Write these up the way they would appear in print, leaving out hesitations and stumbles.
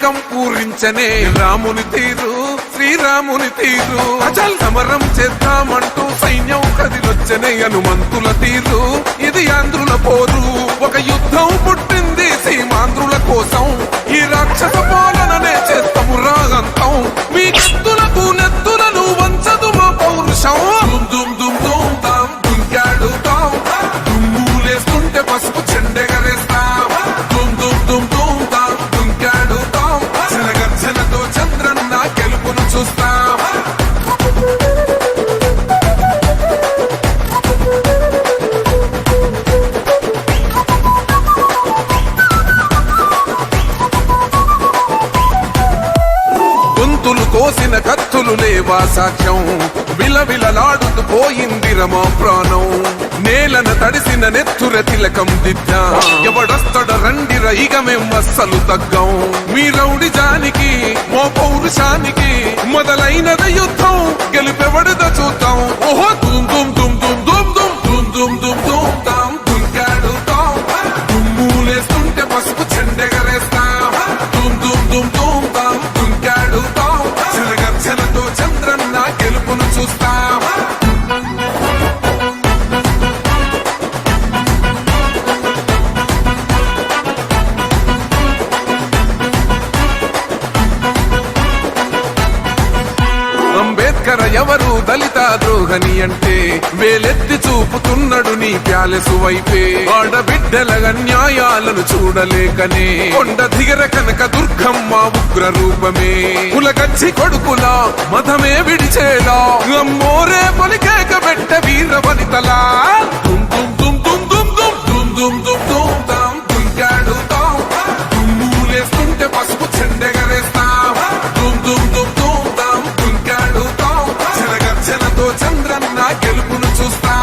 కోరికం పూరించనే రాముని తీరు శ్రీరాముని తీరు అచల్ సమరం చేద్దామంటూ సైన్యం కదిలొచ్చనే హనుమంతుల తీరు ఇది ఆంధ్రుల పోరు ఒక యుద్ధం పుట్టింది సీమాంధ్రుల కోసం ఈ రాక్షస పాలననే చేస్తాము రాగంతం మీ కత్తులకు నెత్తులను వంచదు మా పౌరుషం దుమ్ దుమ్ దుమ్ తాం దుంకాడుతాం దుమ్ములేస్తుంటే పసుపు చెండెగరేస్తాం దుమ్ దుమ్ దుమ్ దుమ్ తాం దుంకాడుతాం జనగర్జనతో చంద్రన్న గెలుపును చూస్తాం కోసిన కత్తులు లేవా సాక్ష్యం విలవిలలాడుతూ పోయింది రమా ప్రాణం నేలన తడిసిన నెత్తుర తిలకం దిద్దా ఎవడొస్తడ రండిర ఇక మేం అస్సలు తగ్గం మీ రౌడి జానికి మో పౌరుషానికి మొదలైనద యుద్ధం గెలిపెవడద చూద్దాం ఓహో దుమ్ దుమ్ దుమ్ దుమ్ దుమ్ దుమ్ దుమ్ దుమ్ దుమ్ దుమ్ తాం దుంకాడుతాం దుమ్ములేస్తుంటే పసుపు చెండెగరేస్తాం దుమ్ దుమ్ దుమ్ దుమ్ తాం దుంకాడుతాం జనగర్జనతో చంద్రన్న గెలుపును చూస్తాం అంబేద్కర్ ఎవరు దళిత ద్రోహని అంటే వేలెత్తి చూపుతున్నాడు నీ ప్యాలెసు వైపే ఆడబిడ్డల అన్యాయాలను చూడలేకనే కొండ దిగర కనక దుర్గమ్మ ఉగ్ర రూపమే కులగచ్చి కొడుకులా మతమే విడిచేలా అమ్మోరే పలికేక పెట్ట వీర వనితలా దుమ్ దుమ్ దుమ్ దుమ్ దుమ్ దుమ్ దుమ్ దుమ్ దుమ్ దుమ్ తాం దుంకాడుతాం దుమ్ములేస్తుంటే పసుపు చెండెగరేస్తాం దుమ్ దుమ్ దుమ్ దుమ్ తాం దుంకాడుతాం జనగర్జనతో చంద్రన్న గెలుపును చూస్తాం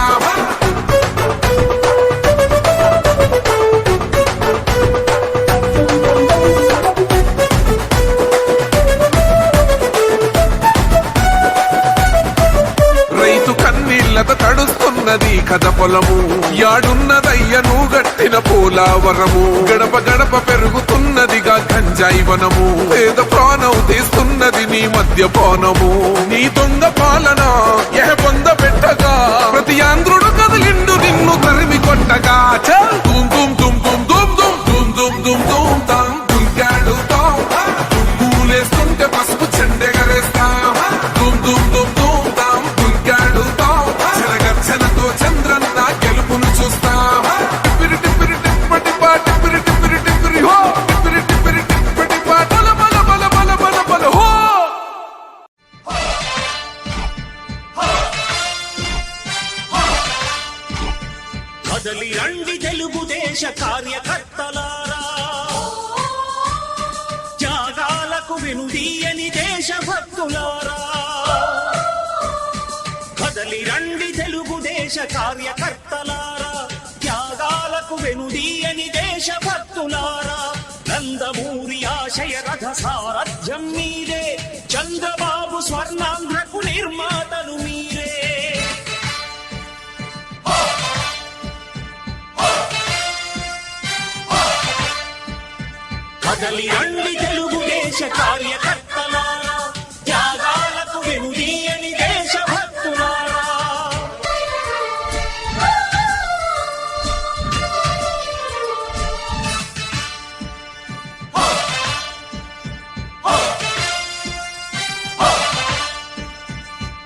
తడుస్తున్నది కథ పొలము యాడున్నదయ్యను గట్టిన పోలావరము గడప గడప పెరుగుతున్నదిగా గంజాయి వనము పేద ప్రాణం తీస్తున్నది నీ మద్యపానము నీ దొంగ పాలన పొంద పెట్టగా ప్రతి ఆంధ్రుడు కదిలిండు నిన్ను తరిమి కొట్టగా దుమ్ దుమ్ దుమ్ దుమ్ దుమ్ దుమ్ దుమ్ దుమ్ దుమ్ తాం దుంకాడుతాం దుమ్ములేస్తుంటే పసుపు చెండెగరేస్తాం దుమ్ దుమ్ దుమ్ దుమ్ తాం దుంకాడుతాం జనగర్జనతో చంద్రన్న గెలుపును చూస్తాం టిప్పిరి టిప్పిరి టిప్పటి పా టిప్పిరి టిప్పిరి టిప్పిరి హో టిప్పిరి టిప్పిరి టిప్పటి పా బల బల బల బల బల బల హో కదలి రండి తెలుగుదేశ కార్యకర్తలారా త్యాగాలకు వెనుదీయని దేశభక్తులారా కదలి రండి తెలుగుదేశ కార్యకర్తలారా త్యాగాలకు వెనుదీయని దేశభక్తులారా నందమూరి ఆశయ రథ సారథ్యం మీరే చంద్రబాబు స్వర్ణాంధ్రకు నిర్మాతలు మీరే కదలి రండి తెలుగుదేశ కార్యకర్తలారా త్యాగాలకు వెనుదీయని దేశభక్తులారా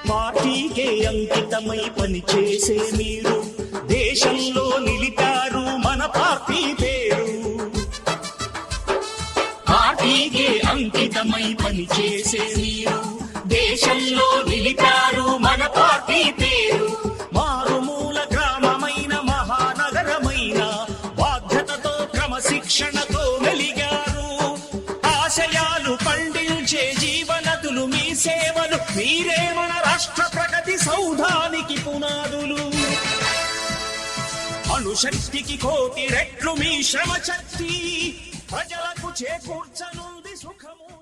పార్టీకే అంకితమై పనిచేసే మీరు దేశంలో నిలిపారు మన పార్టీ పేరు పార్టీకే అంకితమై పనిచేసే మీరు దేశంలో నిలిపారు మన పార్టీ పేరు మారుమూల గ్రామమైన మహానగరమైన బాధ్యతతో క్రమశిక్షణతో మెలిగారు ఆశయాలు పండించే జీవనదులు మీ సేవలు మీరే మన రాష్ట్ర ప్రగతి సౌధానికి పునాదులు అణుశక్తికి కోటి రెట్లు మీ శ్రమ శక్తి ప్రజలకు చేకూర్చనుంది సుఖము